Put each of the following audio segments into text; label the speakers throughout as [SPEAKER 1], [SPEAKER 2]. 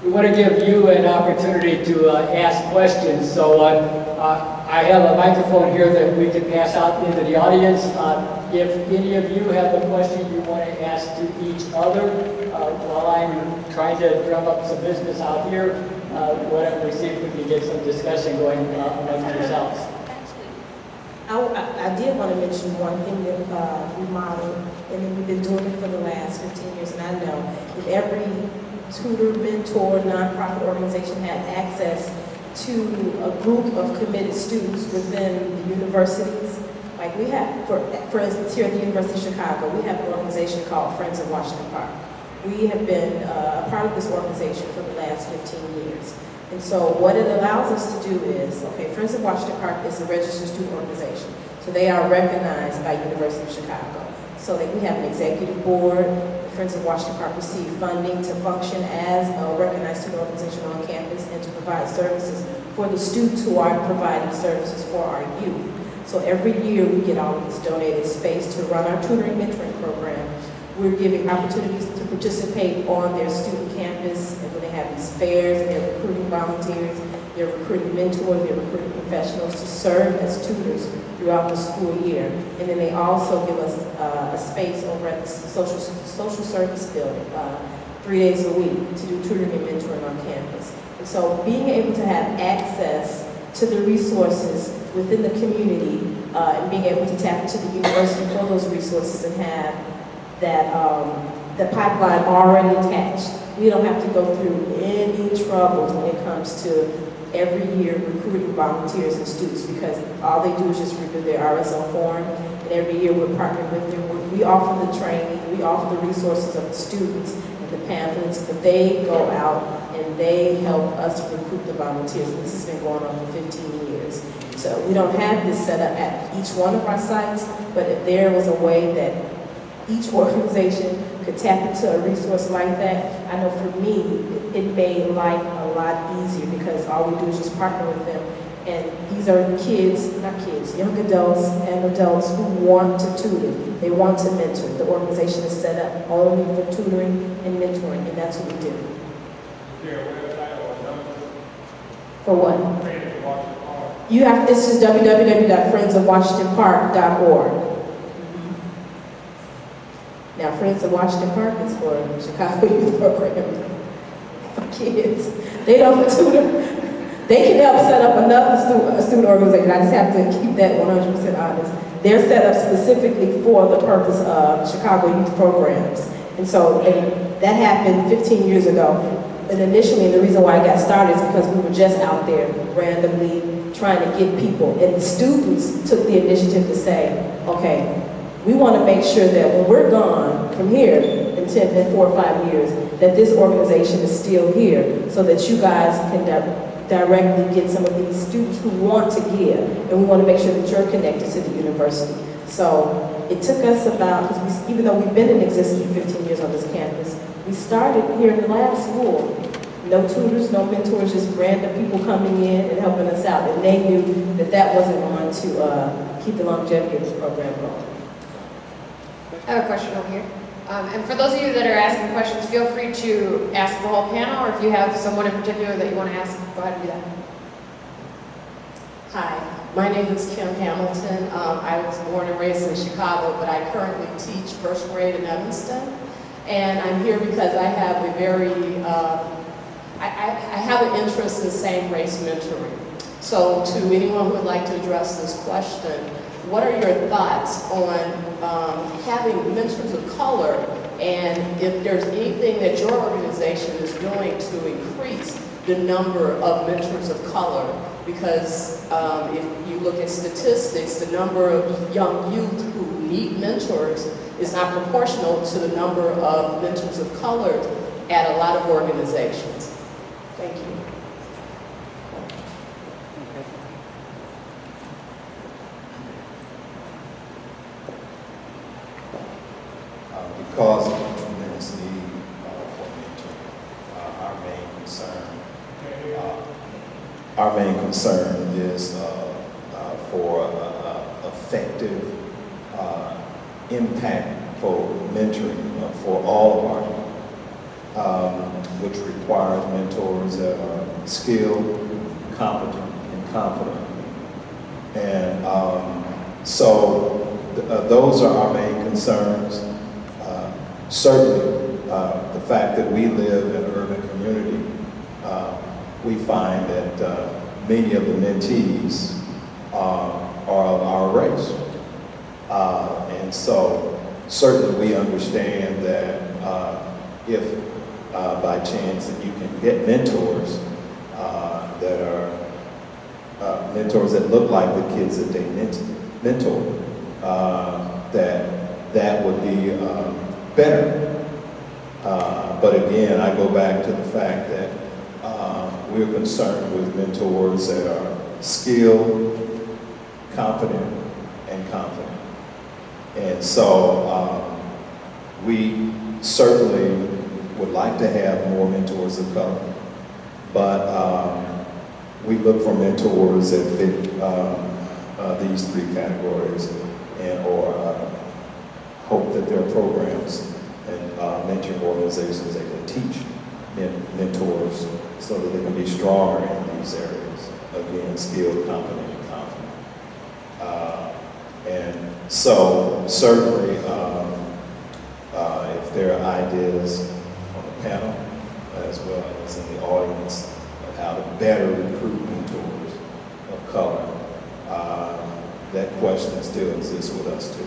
[SPEAKER 1] we want to give you an opportunity to ask questions. So I have a microphone here that we can pass out into the audience. If any of you have a question you want to ask to each other, while I'm trying to drum up some business out here, why don't we see if we can get some discussion going among yourselves.
[SPEAKER 2] I did want to mention one thing that we modeled, and we've been doing it for the last 15 years, and I know if every tutor, mentor, nonprofit organization had access to a group of committed students within the universities, like we have, for instance, here at the University of Chicago, we have an organization called Friends of Washington Park. We have been a part of this organization for the last 15 years. And so what it allows us to do is, okay, Friends of Washington Park is a registered student organization. So they are recognized by University of Chicago. So that we have an executive board. Friends of Washington Park receive funding to function as a recognized student organization on campus and to provide services for the students who are providing services for our youth. So every year we get all of this donated space to run our tutoring mentoring program. We're giving opportunities to participate on their student campus, and when they have these fairs, and they're recruiting volunteers, they're recruiting mentors, they're recruiting professionals to serve as tutors throughout the school year. And then they also give us a space over at the social service building 3 days a week to do tutoring and mentoring on campus. And so being able to have access to the resources within the community and being able to tap into the university for those resources and have that the pipeline already attached. We don't have to go through any troubles when it comes to every year recruiting volunteers and students, because all they do is just renew their RSO form, and every year we're partnering with them. We offer the training, we offer the resources of the students and the pamphlets, but they go out and they help us recruit the volunteers. This has been going on for 15 years. So we don't have this set up at each one of our sites, but if there was a way that each organization could tap into a resource like that, I know for me, it made life a lot easier, because all we do is just partner with them. And these are young adults and adults who want to tutor. They want to mentor. The organization is set up only for tutoring and mentoring, and that's what we do. For what? You have, this is www.friendsofwashingtonpark.org. Now, Friends of Washington Park is for Chicago Youth Program for kids. They don't tutor. They can help set up another student organization. I just have to keep that 100% honest. They're set up specifically for the purpose of Chicago Youth Programs. And so that happened 15 years ago. And initially, the reason why I got started is because we were just out there randomly trying to get people. And the students took the initiative to say, okay, we want to make sure that when we're gone from here in 4 or 5 years, that this organization is still here, so that you guys can directly get some of these students who want to give, and we want to make sure that you're connected to the university. So it took us about, even though we've been in existence for 15 years on this campus, we started here in the lab school. No tutors, no mentors, just random people coming in and helping us out, and they knew that that wasn't going to keep the longevity of this program going.
[SPEAKER 3] I have a question over here. And for those of you that are asking questions, feel free to ask the whole panel, or if you have someone in particular that you want to ask, go ahead and do that.
[SPEAKER 4] Hi, my name is Kim Hamilton. I was born and raised in Chicago, but I currently teach first grade in Evanston. And I'm here because I have a I have an interest in same-race mentoring. So to anyone who would like to address this question, what are your thoughts on having mentors of color, and if there's anything that your organization is doing to increase the number of mentors of color? Because if you look at statistics, the number of young youth who need mentors is not proportional to the number of mentors of color at a lot of organizations. Thank you.
[SPEAKER 5] Because of the tremendous need for mentoring, our main concern is for effective, impactful mentoring for all of our which requires mentors that are skilled, competent, and confident. And those are our main concerns. Certainly, the fact that we live in an urban community, we find that many of the mentees are of our race. And so certainly we understand that if by chance that you can get mentors that are mentors that look like the kids that they mentor, that would be better. But again, I go back to the fact that we're concerned with mentors that are skilled, competent, and confident. And so we certainly would like to have more mentors of color, but we look for mentors that fit these three categories, and or hope that there are programs and mentoring organizations that can teach mentors so that they can be stronger in these areas. Again, skilled, competent, and confident. And so certainly if there are ideas on the panel as well as in the audience of how to better recruit mentors of color, that question still exists with us too.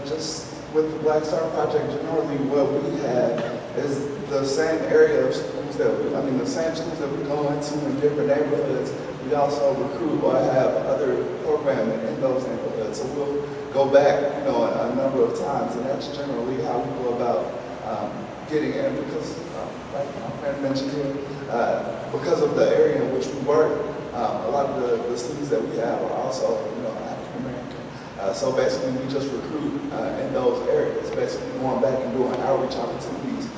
[SPEAKER 6] Just with the Black Star Project, generally what we have is the same area of schools that the same schools that we go into in different neighborhoods. We also recruit or have other programming in those neighborhoods. So we'll go back, a number of times, and that's generally how we go about getting in, because, like my friend mentioned here, because of the area in which we work, a lot of the students that we have are also, African American. So basically, we just recruit in those areas, basically going back and doing outreach opportunities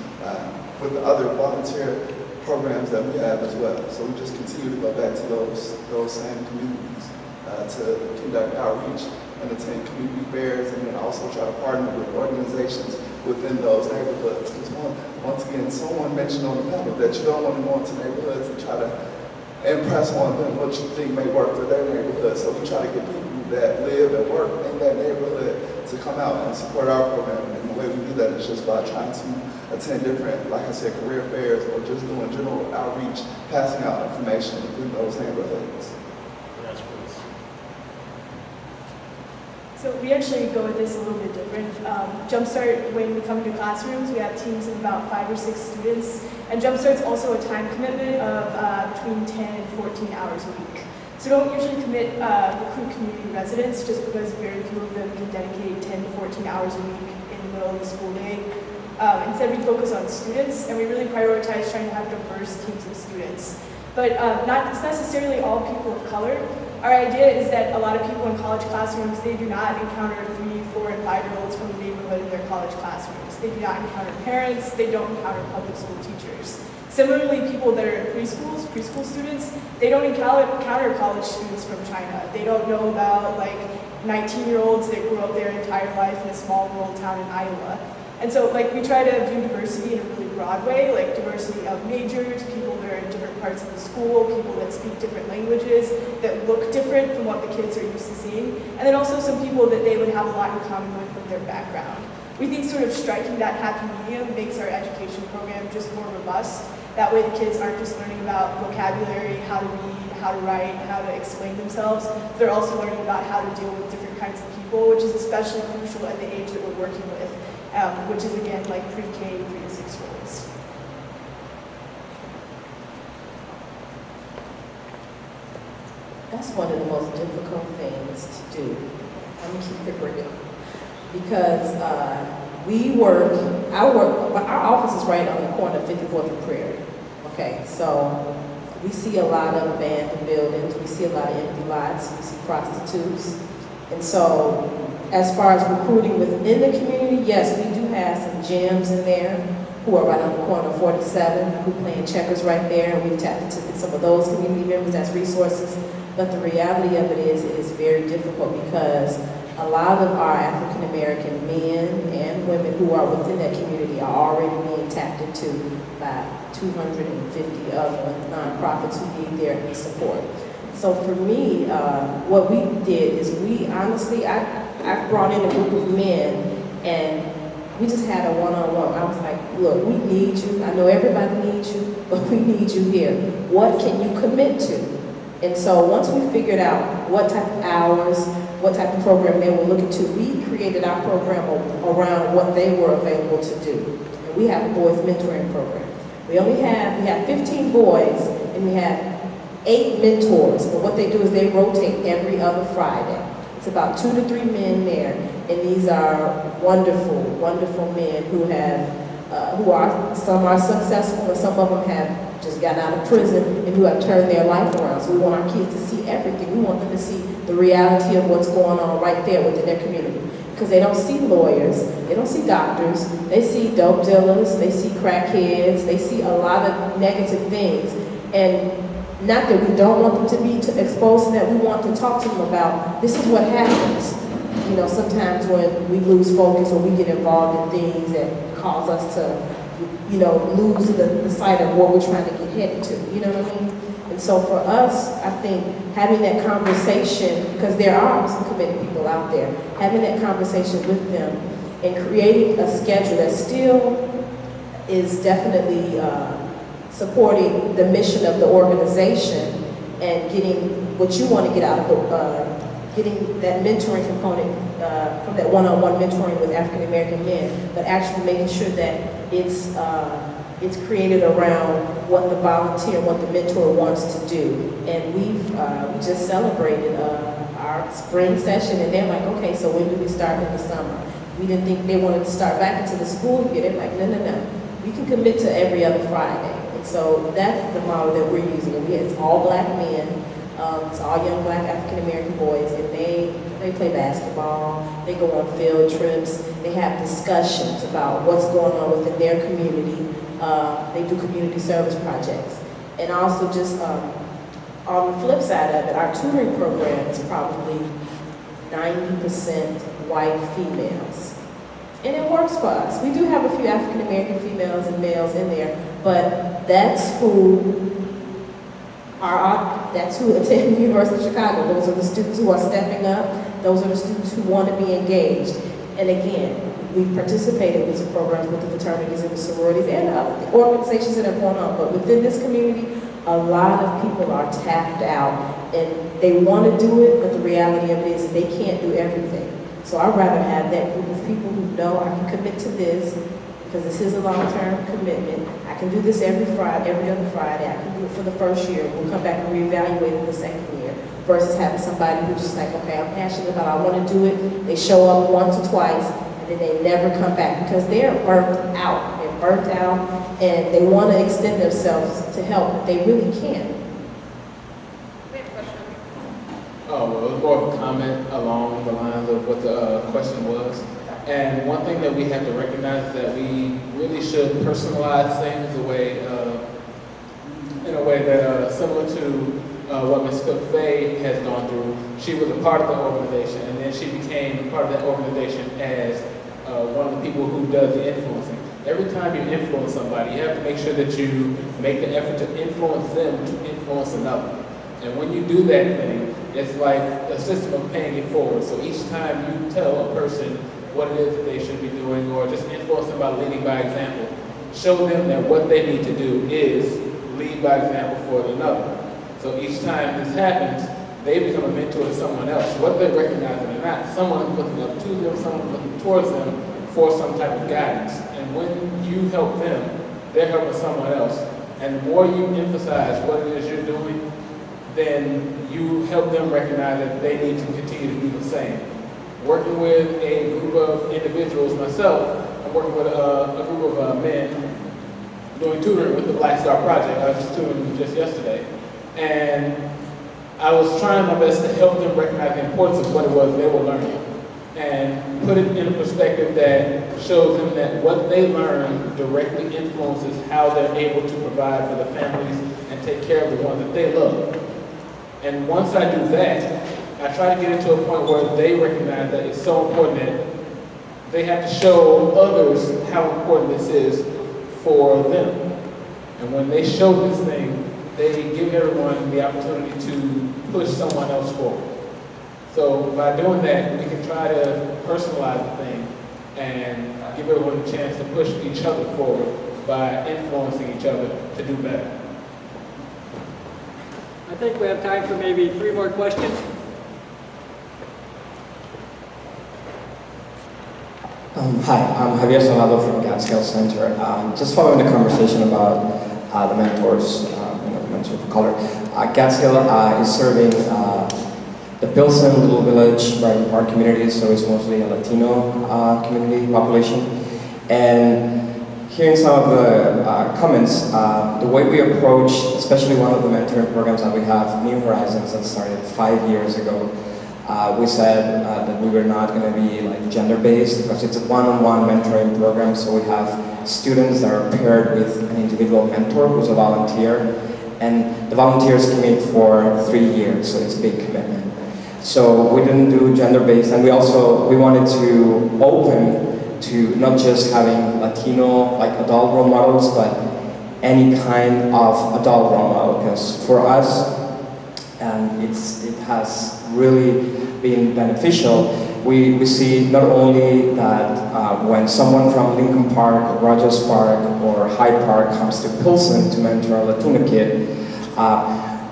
[SPEAKER 6] with the other volunteer programs that we have as well. So we just continue to go back to those same communities to conduct outreach and attend community fairs, and then also try to partner with organizations within those neighborhoods. Because once again, someone mentioned on the panel that you don't want to go into neighborhoods and try to impress on them what you think may work for their neighborhood. So we try to get people that live and work in that neighborhood to come out and support our program. And the way we do that is just by trying to attend different, like I said, career fairs, or just doing general outreach, passing out information in those neighborhoods.
[SPEAKER 7] So we actually go with this a little bit different. Jumpstart, when we come into classrooms, we have teams of about 5 or 6 students. And Jumpstart's also a time commitment of between 10 and 14 hours a week. So don't usually recruit community residents, just because very few of them can dedicate 10 to 14 hours a week in the middle of the school day. Instead, we focus on students, and we really prioritize trying to have diverse teams of students. But not necessarily all people of color. Our idea is that a lot of people in college classrooms, they do not encounter 3, 4, and 5-year-olds from the neighborhood in their college classrooms. They do not encounter parents, they don't encounter public school teachers. Similarly, people that are in preschool students, they don't encounter college students from China. They don't know about 19-year-olds that grew up their entire life in a small rural town in Iowa. And so we try to view diversity in a really broad way, like diversity of majors, people that are in different parts of the school, people that speak different languages, that look different from what the kids are used to seeing, and then also some people that they would have a lot in common with their background. We think sort of striking that happy medium makes our education program just more robust. That way the kids aren't just learning about vocabulary, how to read, how to write, how to explain themselves. They're also learning about how to deal with different kinds of people, which is especially crucial at the age that we're working with, which is again pre-K, 3 to 6-year-olds.
[SPEAKER 2] That's one of the most difficult things to do. I'm gonna keep it real. Because our office is right on the corner of 54th and Prairie. Okay, so we see a lot of abandoned buildings, we see a lot of empty lots, we see prostitutes. And so, as far as recruiting within the community, yes, we do have some gyms in there who are right on the corner of 47, who playing checkers right there, and we've tapped into some of those community members as resources. But the reality of it is very difficult because a lot of our African American men and women who are within that community are already being tapped into by 250 other nonprofits who need their support. So for me, what we did is I brought in a group of men and we just had a one-on-one. I was like, look, we need you. I know everybody needs you, but we need you here. What can you commit to? And so once we figured out what type of hours, what type of program they were looking to, we created our program around what they were available to do. And we have a boys mentoring program. We have 15 boys and we have 8 mentors, but what they do is they rotate every other Friday. It's about 2 to 3 men there, and these are wonderful, wonderful men who some are successful and some of them have just gotten out of prison and who have turned their life around. So we want our kids to see everything. We want them to see the reality of what's going on right there within their community. Because they don't see lawyers, they don't see doctors, they see dope dealers, they see crackheads, they see a lot of negative things. And not that we don't want them to be exposed to that, we want to talk to them about this is what happens. You know, sometimes when we lose focus or we get involved in things that cause us to, you know, lose the sight of what we're trying to get headed to. You know what I mean? And so for us, I think having that conversation, because there are some committed people out there, having that conversation with them and creating a schedule that still is definitely supporting the mission of the organization and getting what you want to get out of getting that mentoring component from that one-on-one mentoring with African American men, but actually making sure that it's created around what the volunteer, what the mentor wants to do. And we just celebrated our spring session, and they're like, okay, so when do we start in the summer? We didn't think they wanted to start back into the school year. They're like, no. We can commit to every other Friday. And so that's the model that we're using. And it's all black men, it's all young black African American boys, and they play basketball, they go on field trips, they have discussions about what's going on within their community. They do community service projects. And also just on the flip side of it, our tutoring program is probably 90% white females. And it works for us. We do have a few African American females and males in there, but that's who attend the University of Chicago. Those are the students who are stepping up. Those are the students who want to be engaged. And again, we've participated with some programs with the fraternities and the sororities and the organizations that are going on. But within this community, a lot of people are tapped out and they want to do it, but the reality of it is they can't do everything. So I'd rather have that group of people who know I can commit to this, because this is a long-term commitment. I can do this every Friday, every other Friday. I can do it for the first year. We'll come back and reevaluate it the second year. Versus having somebody who's just like, okay, I'm passionate about it, I want to do it. They show up once or twice, and then they never come back because they're burnt out. They're burnt out, and they want to extend themselves to help, but they really can't.
[SPEAKER 8] Oh, well, it was more of a comment along the lines of what the question was. And one thing that we have to recognize is that we really should personalize things in a way that similar to what Ms. Cook-Fay has gone through. She was a part of the organization, and then she became part of that organization as one of the people who does the influencing. Every time you influence somebody, you have to make sure that you make the effort to influence them to influence another. And when you do that thing, it's like a system of paying it forward. So each time you tell a person what it is that they should be doing, or just influence them by leading by example, show them that what they need to do is lead by example for another. So each time this happens, they become a mentor to someone else. Whether they recognize it or not, someone is looking up to them, someone is looking towards them for some type of guidance. And when you help them, they're helping someone else. And the more you emphasize what it is you're doing, then you help them recognize that they need to continue to do the same. Working with a group of individuals, myself, I'm working with a group of men doing tutoring with the Black Star Project. I was just tutoring just yesterday. And I was trying my best to help them recognize the importance of what it was they were learning and put it in a perspective that shows them that what they learn directly influences how they're able to provide for the families and take care of the ones that they love. And once I do that, I try to get it to a point where they recognize that it's so important that they have to show others how important this is for them. And when they show this thing, they give everyone the opportunity to push someone else forward. So by doing that, we can try to personalize the thing and give everyone a chance to push each other forward by influencing each other to do better.
[SPEAKER 1] I think we have time for maybe 3 more questions.
[SPEAKER 9] Hi, I'm Javier Salado from Gatscale Center. Just following the conversation about the mentors, the mentors of color. Gatscale is serving the Pilsen Little Village, Brighton Park community, so it's mostly a Latino community population. And hearing some of the comments, the way we approach, especially one of the mentoring programs that we have, New Horizons, that started 5 years ago, we said that we were not going to be like gender-based because it's a one-on-one mentoring program. So we have students that are paired with an individual mentor who's a volunteer, and the volunteers commit for 3 years, so it's a big commitment. So we didn't do gender-based, and we wanted to open to not just having Latino like adult role models, but any kind of adult role model. Because for us, and it has really been beneficial. We see not only that when someone from Lincoln Park, or Rogers Park, or Hyde Park comes to Pilsen to mentor a Latino kid,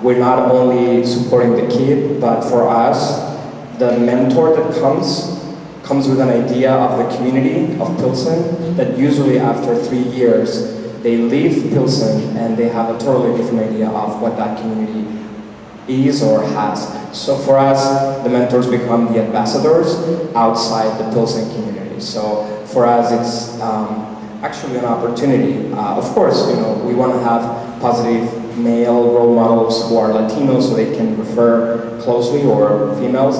[SPEAKER 9] we're not only supporting the kid, but for us, the mentor that comes with an idea of the community of Pilsen that usually after 3 years, they leave Pilsen and they have a totally different idea of what that community is or has. So for us, the mentors become the ambassadors outside the Pilsen community. So for us, it's actually an opportunity. Of course, we want to have positive male role models who are Latinos so they can refer closely, or females,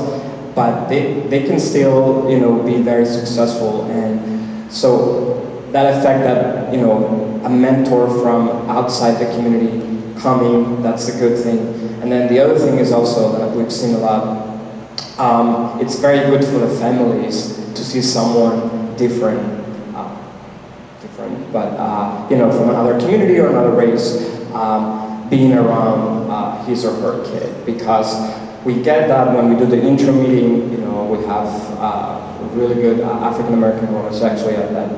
[SPEAKER 9] but they can still, be very successful. And so that effect that, a mentor from outside the community coming, that's a good thing. And then the other thing is also that we've seen a lot, it's very good for the families to see someone different, but from another community or another race, being around his or her kid. Because we get that when we do the intro meeting, we have really good African American women actually at that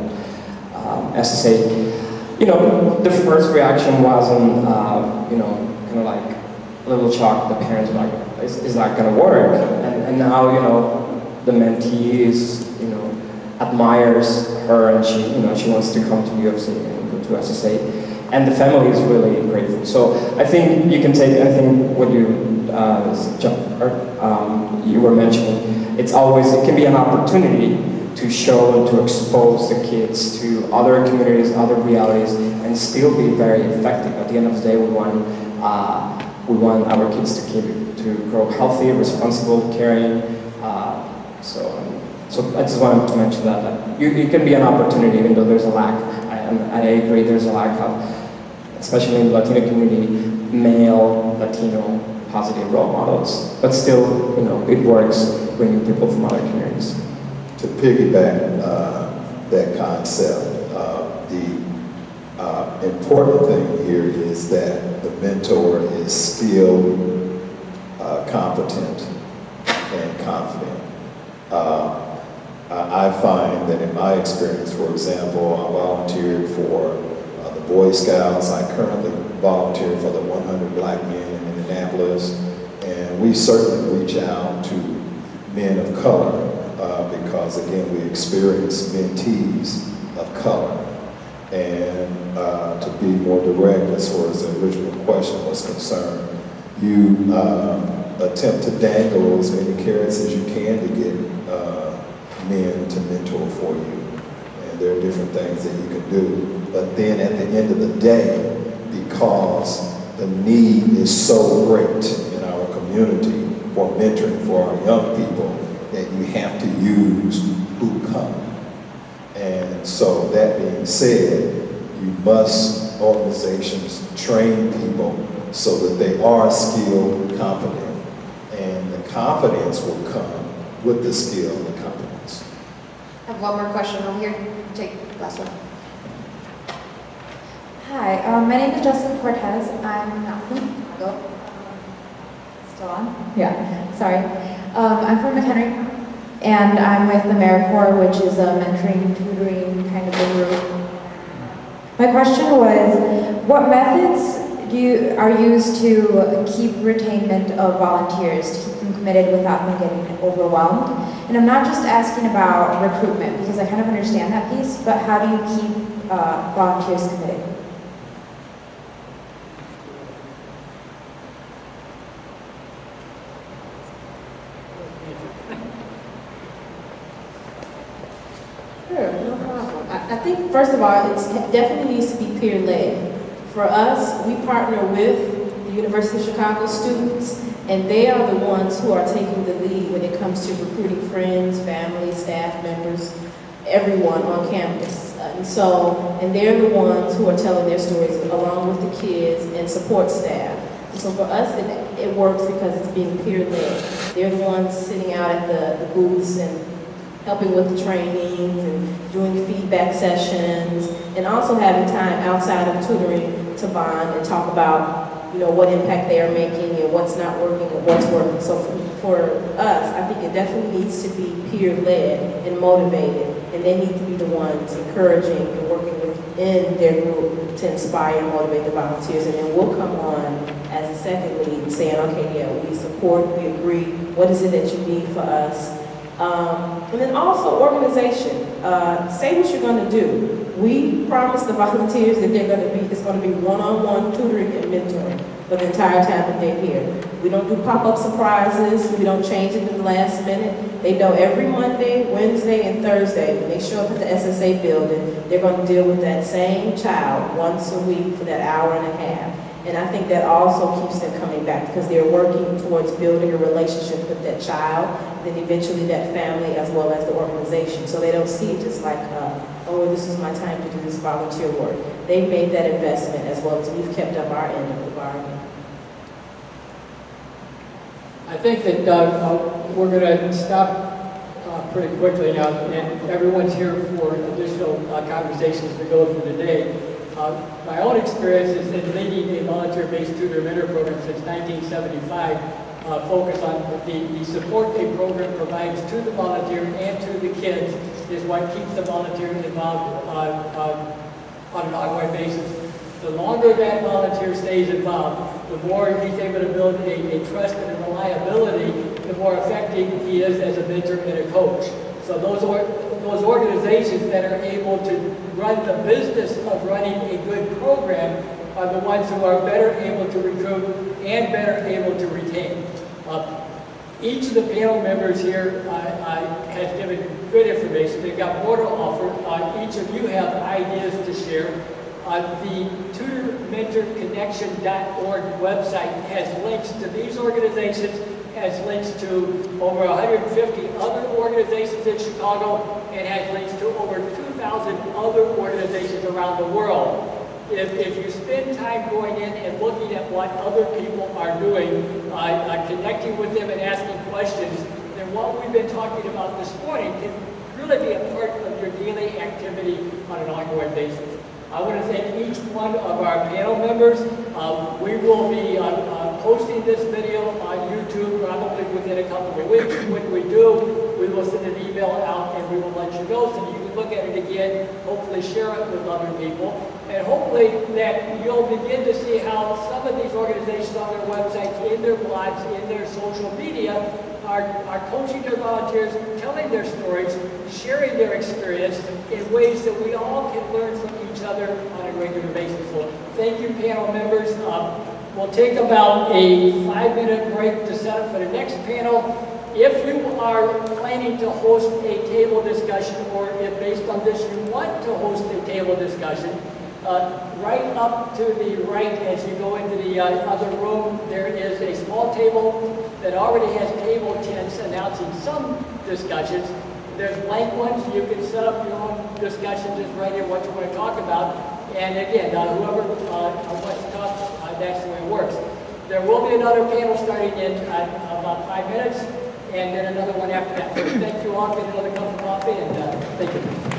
[SPEAKER 9] SSA. The first reaction wasn't, kind of like a little shocked. The parents were like, is that going to work? And now, the mentee is, admires her, and she wants to come to UFC and go to SSA. And the family is really grateful. So I think you can take, what you were mentioning, it can be an opportunity to show and to expose the kids to other communities, other realities, and still be very effective. At the end of the day, we want our kids to grow healthy, responsible, caring. So I just wanted to mention that it can be an opportunity, even though there's a lack. I agree, there's a lack of, especially in the Latino community, male Latino positive role models. But still, it works bringing people from other communities.
[SPEAKER 5] To piggyback that concept, the important thing here is that the mentor is skilled, competent, and confident. I find that in my experience, for example, I volunteered for the Boy Scouts. I currently volunteer for the 100 Black Men in Indianapolis, and we certainly reach out to men of color because, again, we experience mentees of color. And to be more direct as far as the original question was concerned, you attempt to dangle as many carrots as you can to get men to mentor for you. And there are different things that you can do. But then at the end of the day, because the need is so great in our community for mentoring for our young people, that you have to use who come. And so that being said, organizations train people so that they are skilled, competent, and the confidence will come with the skill and the competence.
[SPEAKER 3] I have one more question over here. Take the last one.
[SPEAKER 10] Hi, my name is Justin Cortez. I'm not from Chicago. Still on? Yeah, sorry. I'm from McHenry, and I'm with the AmeriCorps, which is a mentoring, tutoring kind of a group. My question was, what methods are used to keep retainment of volunteers, to keep them committed without them getting overwhelmed? And I'm not just asking about recruitment, because I kind of understand that piece, but how do you keep volunteers committed?
[SPEAKER 2] Sure, no problem. I think, first of all, it definitely needs to be peer-led. For us, we partner with the University of Chicago students, and they are the ones who are taking the lead when it comes to recruiting friends, family, staff members, everyone on campus. And they're the ones who are telling their stories along with the kids and support staff. So for us, it works because it's being peer-led. They're the ones sitting out at the booths and helping with the trainings and doing feedback sessions, and also having time outside of tutoring to bond and talk about, you know, what impact they are making and what's not working and what's working. So for us, I think it definitely needs to be peer-led and motivated, and they need to be the ones encouraging and working within their group to inspire and motivate the volunteers. And then we'll come on as a second lead saying, okay, yeah, we support, we agree, what is it that you need for us? And then also organization. Say what you're going to do. We promise the volunteers that it's going to be one-on-one tutoring and mentoring for the entire time that they're here. We don't do pop-up surprises. We don't change it in the last minute. They know every Monday, Wednesday, and Thursday when they show up at the SSA building, they're going to deal with that same child once a week for that hour and a half. And I think that also keeps them coming back because they're working towards building a relationship with that child, then eventually that family as well as the organization. So they don't see it just like, oh, this is my time to do this volunteer work. They've made that investment as well as we've kept up our end of the bargain.
[SPEAKER 1] I think that we're going to stop pretty quickly now, and everyone's here for additional conversations to go through today. My own experience is in leading a volunteer-based tutor mentor program since 1975, focus on the support a program provides to the volunteer and to the kids is what keeps the volunteer involved on an ongoing basis. The longer that volunteer stays involved, the more he's able to build a trust and a reliability, the more effective he is as a mentor and a coach. So those organizations that are able to run the business of running a good program are the ones who are better able to recruit and better able to retain. Each of the panel members here has given good information. They've got more to offer. Each of you have ideas to share. The tutormentorconnection.org website has links to these organizations, has links to over 150 other organizations in Chicago, and has links to over 2,000 other organizations around the world. If you spend time going in and looking at what other people are doing, connecting with them and asking questions, then what we've been talking about this morning can really be a part of your daily activity on an ongoing basis. I want to thank each one of our panel members. We will be posting this video on YouTube probably within a couple of weeks. When we do, we will send an email out and we will let you know so you can look at it again, hopefully share it with other people, and hopefully that you'll begin to see how some of these organizations on their websites, in their blogs, in their social media, are coaching their volunteers, telling their stories, sharing their experience in ways that we all can learn from each other on a regular basis. So thank you, panel members. We'll take about a 5-minute break to set up for the next panel. If you are planning to host a table discussion, or if based on this you want to host a table discussion, right up to the right as you go into the other room, there is a small table that already has table tents announcing some discussions. There's blank ones. You can set up your own discussion, just write in what you want to talk about. And again, whoever wants to talk, that's the way it works. there will be another panel starting in about 5 minutes, and then another one after that. So thank you all. Get another cup of coffee, and thank you.